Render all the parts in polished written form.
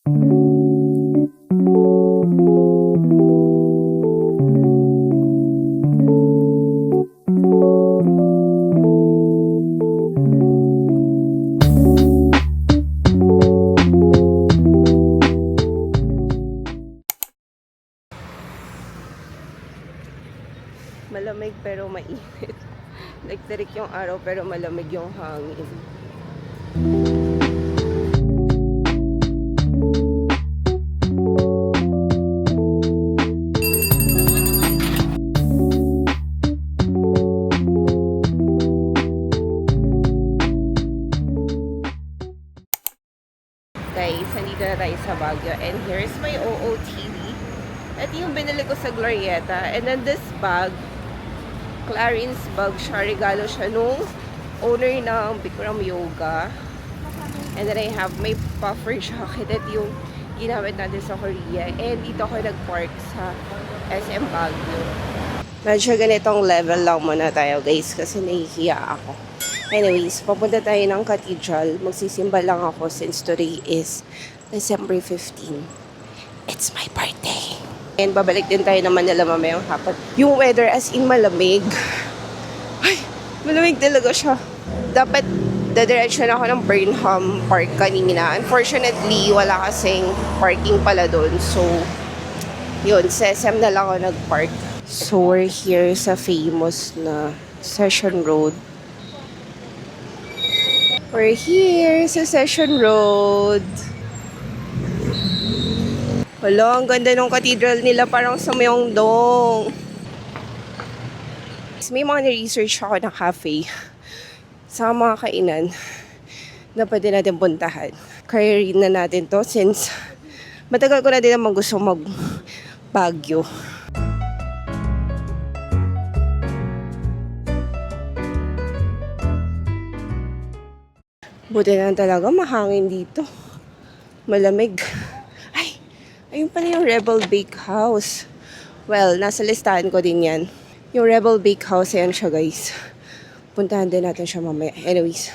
Malamig pero mainit. Nagtirik yung araw pero malamig yung hangin. Guys, nandito na tayo sa Baguio and here's my OOTD. Ito yung binili ko sa Glorieta. And then this bag, Clarins bag siya. Regalo siya nung owner ng Bikram Yoga. And then I have my puffer jacket. Ito yung ginamit natin sa Korea. And dito ako nag-park sa SM Baguio. Medyo ganitong level lang muna tayo guys kasi nahihiya ako. Anyways, papunta tayo ng cathedral. Magsisimba lang ako since today is December 15. It's my birthday. And babalik din tayo ng Manila mamayang hapon. Yung weather as in malamig. Ay, malamig talaga siya. Dapat dadiretso na ako ng Burnham Park kanina. Unfortunately, wala kasing parking pala doon. So, yun, sa SM na lang ako nag-park. So, we're here sa famous na Session Road. We're here sa Session Road. Wala, ang ganda ng cathedral nila, parang sa Myeongdong. May mga na-research ako na cafe sa mga kainan na pwede natin puntahan. Kaya rin na natin to since matagal ko na din naman gusto mag-Baguio. Buti na talaga, mahangin dito. Malamig. Ay, ayun pala yung Rebel Bakehouse. Well, nasa listahan ko din yan. Yung Rebel Bakehouse, ayan siya guys. Puntahan din natin siya mamaya. Anyways,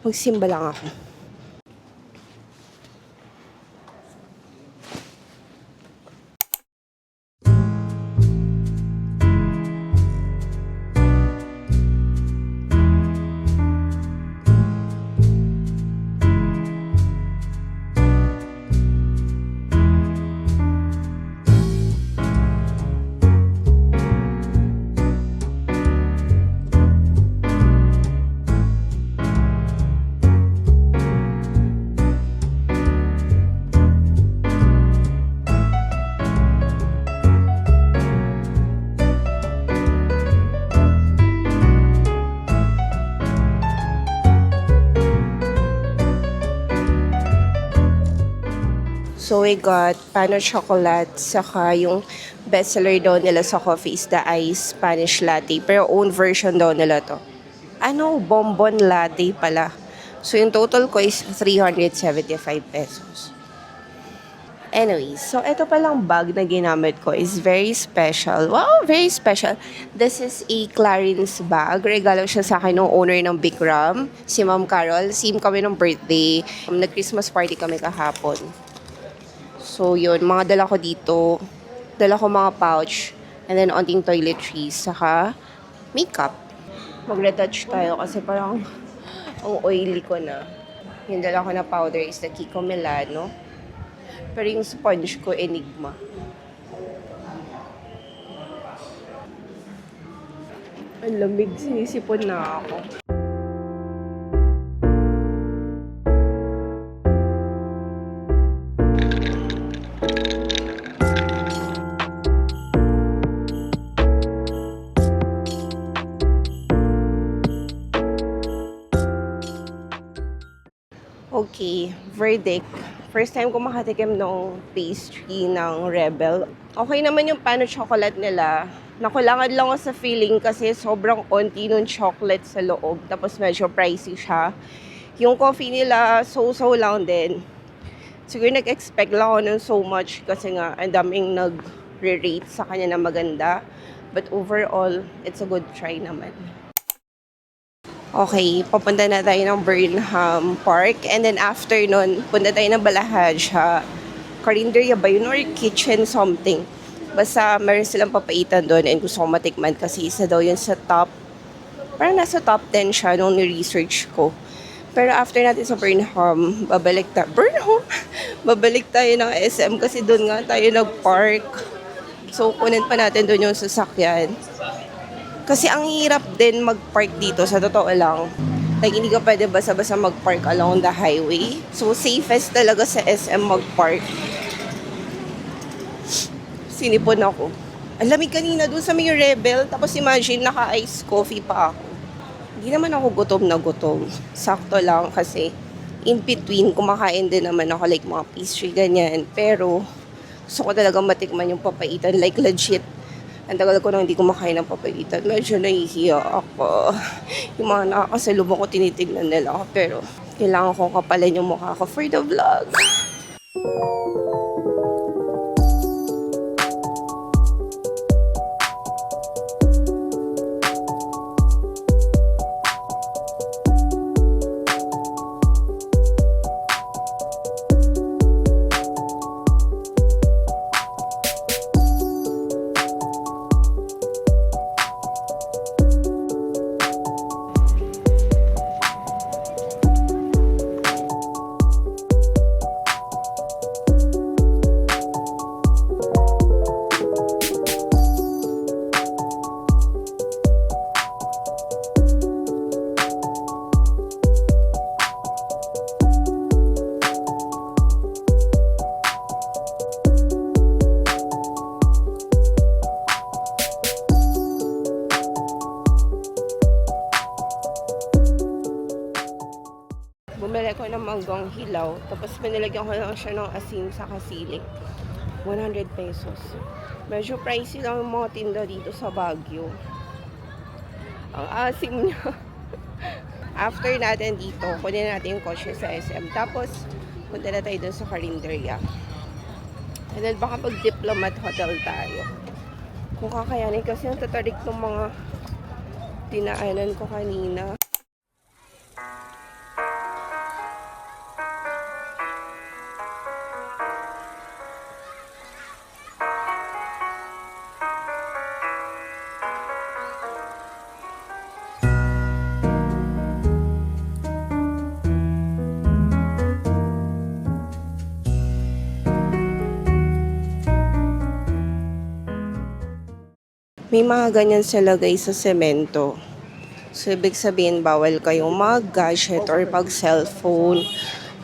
magsimba lang ako. So we got Pano Chocolate, saka yung bestseller daw nila sa coffee is the Ice Spanish Latte. Pero own version daw nila to. Ano? Bonbon Latte pala. So yung total ko is 375 pesos. Anyways, so ito palang bag na ginamit ko is very special. Wow, very special. This is a Clarins bag. Regalo siya sa akin ng owner ng Bikram, si Ma'am Carol. Same kami ng birthday. Nag-Christmas party kami kahapon. So, yun. Mga dala ko dito. Dala ko mga pouch. And then, onting toiletries. Saka, makeup. Mag-retouch tayo kasi parang ang oily ko na. Yung dala ko na powder is the Kiko Milano. Pero yung sponge ko, Enigma. Ang lamig. Sinisipon na ako. Okay, verdict. First time ko makatikim ng pastry ng Rebel. Okay naman yung Pano Chocolate nila. Nakulangan lang ako sa feeling kasi sobrang konti nung chocolate sa loob. Tapos medyo pricey siya. Yung coffee nila, so-so lang din. Siguro nag-expect lang ako ng so much kasi nga ang daming nag-rate sa kanya na maganda. But overall, it's a good try naman. Okay, papunta na tayo ng Burnham Park. And then after nun, punta tayo ng Balahaja. Carinderia ba yun? Or kitchen something. Basta meron silang papaitan doon and gusto ko matikman kasi isa daw yun sa top. Parang nasa top 10 siya nung ni-research ko. Pero after natin sa Burnham, Burnham? Babalik tayo ng SM kasi doon nga tayo nag-park. So, kunin pa natin doon yung sasakyan. Kasi ang hirap din mag-park dito, sa totoo lang. Like, hindi ka pwede basta-basta mag-park along the highway. So, safest talaga sa SM mag-park. Sinipon ako. Ang lamig kanina doon sa may Rebel. Tapos imagine, naka-ice coffee pa ako. Hindi naman ako gutom na gutom. Sakto lang kasi in between, kumakain din naman ako like mga pastry, ganyan. Pero, gusto ko talaga matikman yung papaitan. Like, legit. Ang tagal ko nang hindi kumakain ng papaitan. Medyo nahihiya ako. Yung mga nakakasalubong ko, tinitignan nila ako. Pero, kailangan ko kapalan yung mukha ko for the vlog. Bumili ko ng manggang hilaw. Tapos pinilagyan ko lang siya ng asin sa kasili. 100 pesos. Medyo pricey lang yung mga tinda dito sa Baguio. Ang asim niya. After natin dito, kunin natin yung kotse sa SM. Tapos, punta na tayo dun sa Carinderia. And then baka pag-diplomat hotel tayo. Kung kakayanin kasi ang tatarik ng mga dinaanan ko kanina. May mga ganyan sila guys sa semento. So, ibig sabihin, bawal kayong mag-gadget or pag-cellphone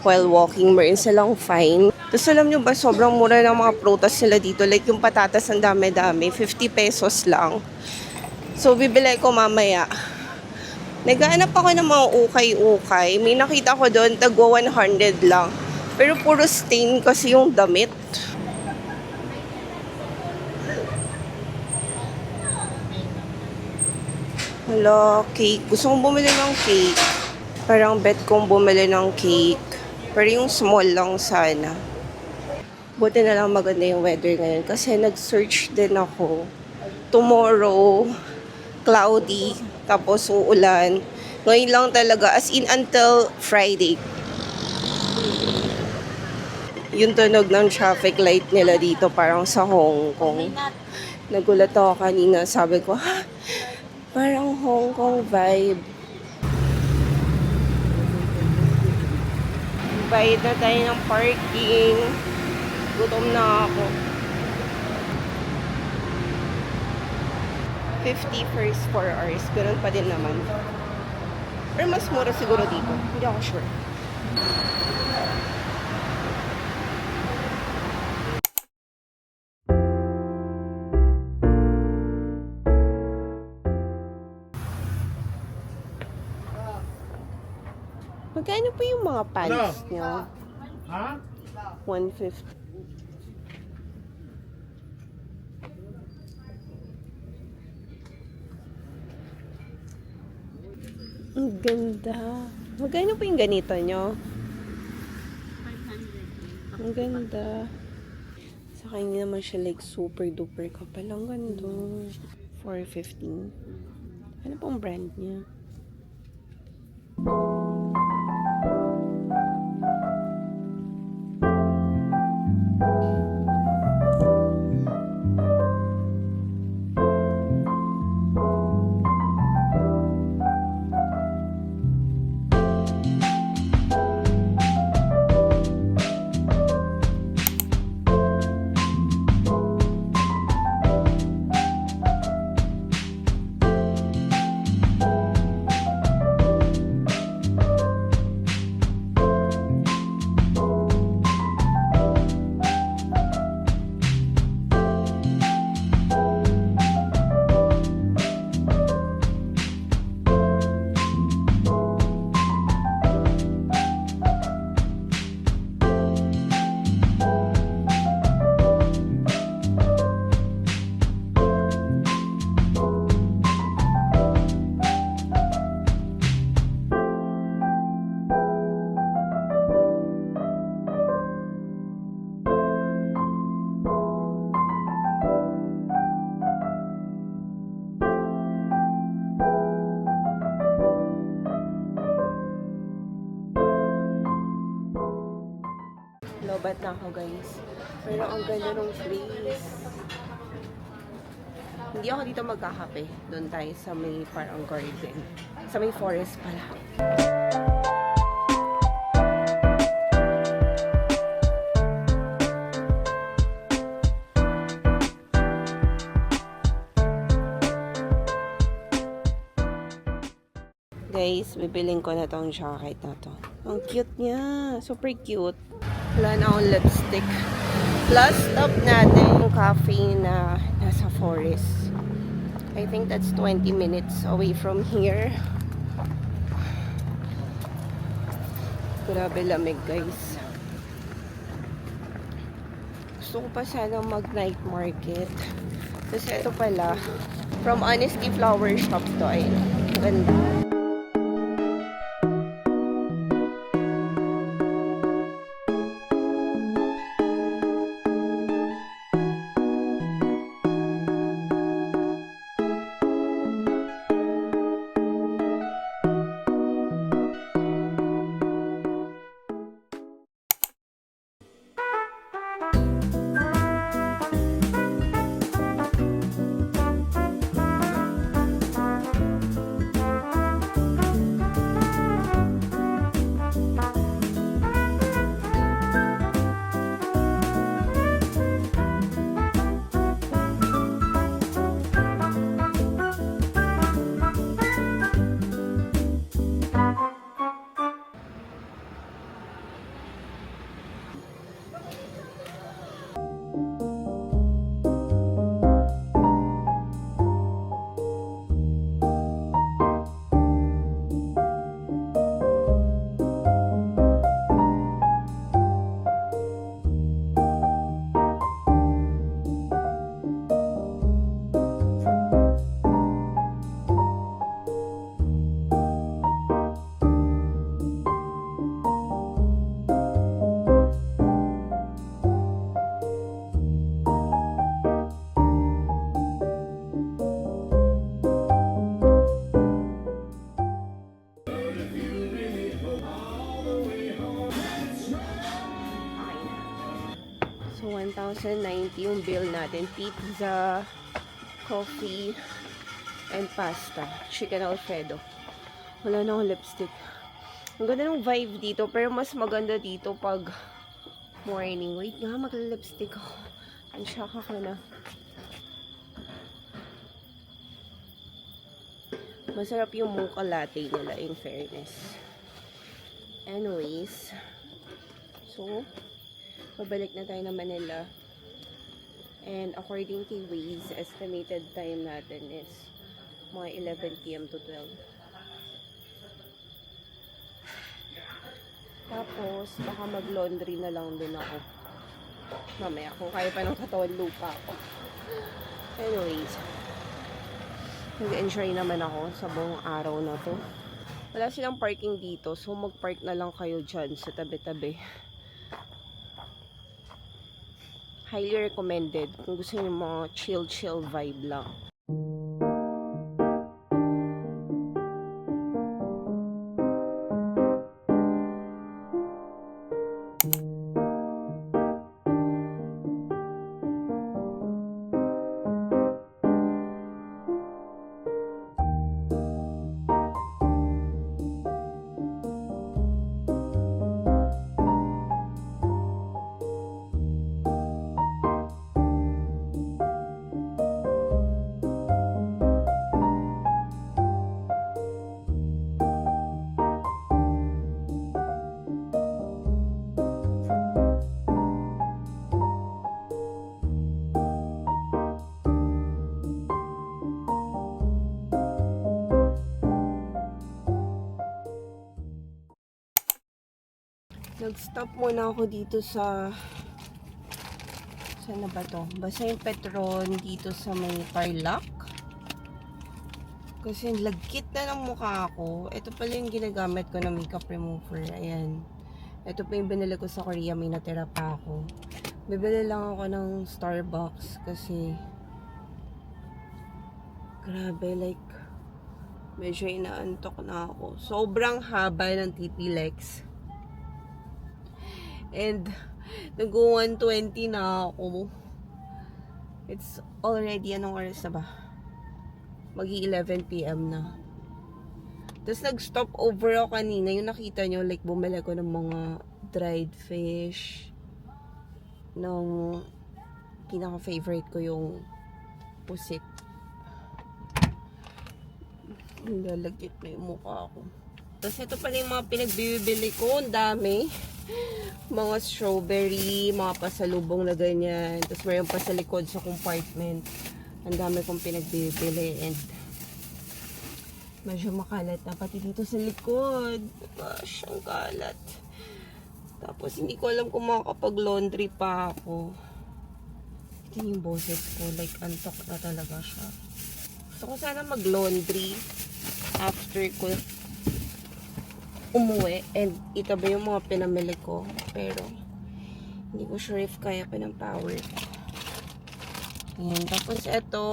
while walking. Meron silang fine. Tapos alam nyo ba, sobrang mura ng mga prutas sila dito. Like yung patatas, ang dami-dami. 50 pesos lang. So, bibili ko mamaya. Naghahanap ako ng mga ukay-ukay. May nakita ko doon, tagwa 100 lang. Pero puro stain kasi yung damit. Hala, cake. Gusto kong bumili ng cake. Parang bet kong bumili ng cake. Pero yung small lang sana. Buti na lang maganda yung weather ngayon. Kasi nag-search din ako. Tomorrow, cloudy. Tapos uulan. Ngayon lang talaga. As in until Friday. Yung tunog ng traffic light nila dito parang sa Hong Kong. Nagulat ako kanina. Sabi ko, ha? Parang Hong Kong vibe. Bayad na tayo ng parking. Gutom na ako. 50 first 4 hours. Ganun pa din naman. Pero mas mura siguro dito. Hindi ako sure. Magkano po yung mga pants nyo? Ha? 150. Ang ganda. Magkano po yung ganito nyo? 500. Ang ganda. Saka hindi naman siya like super duper kapal. Ang ganda. 415. Ano pong brand niya? Lobat na ako, guys. Pero ang ganda ng place. Hindi ako dito magkakape. Doon tayo sa may parang garden. Sa may forest pala. Guys, bibiling ko na tong jacket na to. Ang cute niya. Super cute. Wala na akong lipstick. Plus, stop natin yung cafe na nasa forest. I think that's 20 minutes away from here. Grabe lamig, guys. Gusto ko pa sana mag-night market. Kasi ito pala, from Honesty Flower Shop to. Ayun. Ganda. So, 1,090 yung bill natin. Pizza, coffee, and pasta. Chicken Alfredo. Wala na akong lipstick. Ang ganda ng vibe dito, pero mas maganda dito pag morning. Wait nga, mag-lipstick ako. Ang shock ako na. Masarap yung mocha latte nila, in fairness. Anyways, so, pabalik na tayo ng Manila. And according to Waze, estimated time natin is mga 11 p.m. to 12. Tapos, baka mag-laundry na lang din ako. Mamaya, kung kaya pa ng katawan lupa ako. Anyways, nag-enjoy naman ako sa buong araw na to. Wala silang parking dito, so mag-park na lang kayo dyan sa tabi-tabi. Highly recommended kung gusto niyo mga chill vibe lang. Nag-stop muna ako dito sa saan na ba to? Basta yung Petron dito sa may Tarlac. Kasi lagkit na ng mukha ako. Ito pala yung ginagamit ko na makeup remover. Ayan. Ito pa yung binili ko sa Korea. May natira pa ako. Bibili lang ako ng Starbucks kasi grabe, like medyo inaantok na ako. Sobrang haba ng TP Lex. And Nag-120 na ako. It's already, anong oras na ba? Mag-11 PM na. Tapos nag-stop over ako kanina. Yung nakita nyo, like bumili ko ng mga dried fish. Ng pinaka-favorite ko yung pusit. Lalagit na yung mukha ko. Tapos ito pala yung mga pinagbibili ko. Ang dami. Mga strawberry, mga pasalubong na ganyan. Tapos mayroon pa sa likod sa compartment. Ang dami kong pinagbibili. And medyo makalat na pati dito sa likod. Gosh, ang kalat. Tapos hindi ko alam kung makakapag-laundry pa ako. Ito yung boses ko. Like, antok na talaga siya. Gusto ko sana mag-laundry after ko umuwi and itabi yung mga pinamili ko, pero hindi ko sure if kaya pa ng power. Ayan, tapos ito,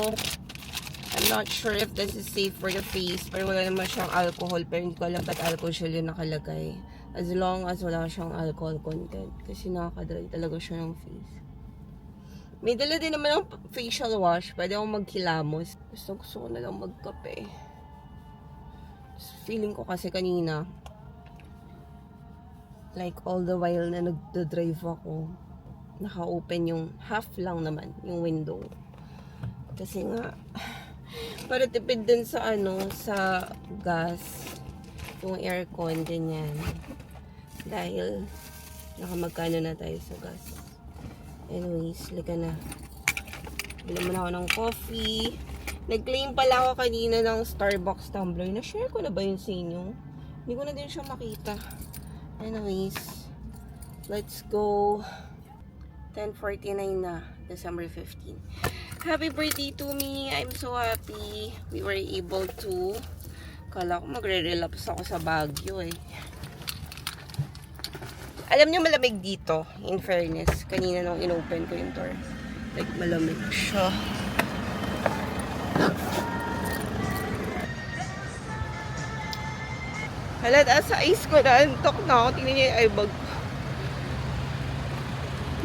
I'm not sure if this is safe for the face, pero wala naman siyang alcohol, pero hindi ko alam ba't alcohol yung nakalagay, as long as wala siyang alcohol content, kasi nakakadry talaga siya ng face. May dala din naman ng facial wash, pwede akong magkilamos. Gusto ko na lang magkape. Feeling ko kasi kanina, like all the while na nagda-drive ako, naka-open yung half lang naman, yung window. Kasi nga, para tipid din sa sa gas, yung aircon, ganyan. Dahil, nakamagkano na tayo sa gas. Anyways, lika na. Bili mo na ako ng coffee. Nag-claim pala ako kanina ng Starbucks tumbler. Na-share ko na ba yun sa inyo? Hindi ko na din siya makita. Anyways, let's go. 10:49 na, December 15. Happy birthday to me. I'm so happy. We were able to. Kala ko magre-relapse ako sa Baguio eh. Alam niyo malamig dito, in fairness. Kanina nung inopen ko yung door. Like malamig siya. Halata sa ice ko na antok na ako. Tingnan niyo yung eyebag.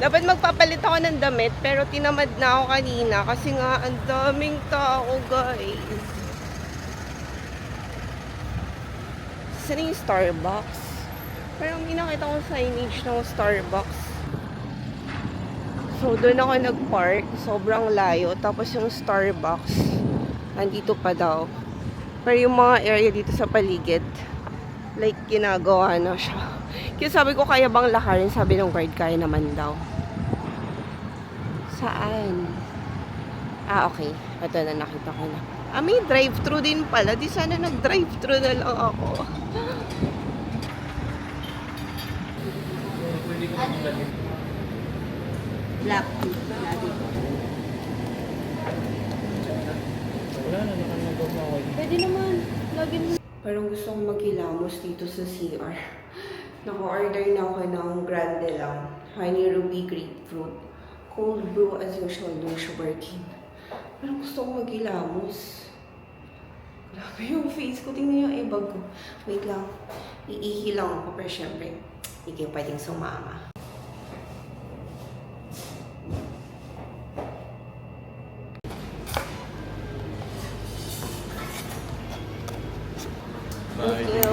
Dapat magpapalit ako ng damit, pero tinamad na ako kanina kasi nga ang daming tao, guys. Saan yung Starbucks? Pero hindi nakita ko signage ng Starbucks. So, doon ako nag-park. Sobrang layo. Tapos yung Starbucks, andito pa daw. Pero yung mga area dito sa paligid, like, ginagawa na siya. Kaya sabi ko, kaya bang lakarin? Sabi ng guard, kaya naman daw. Saan? Ah, okay. Ito na, nakita ko na. Ah, may drive-thru din pala. Di sana nag-drive-thru na lang ako. Black tea. Wala na, nakanagaw na ako. Pwede naman. Lagi mo. Parang gusto kong maghilamos dito sa CR. Naka-order na ako ng grande lang. Honey ruby grapefruit. Cold brew as usual, no sugar cane. Parang gusto kong maghilamos. Grabe yung face ko. Tingnan yung ibag ko. Wait lang. Iihi lang ako. Pero syempre, hindi kayo pwedeng sumama. Bye.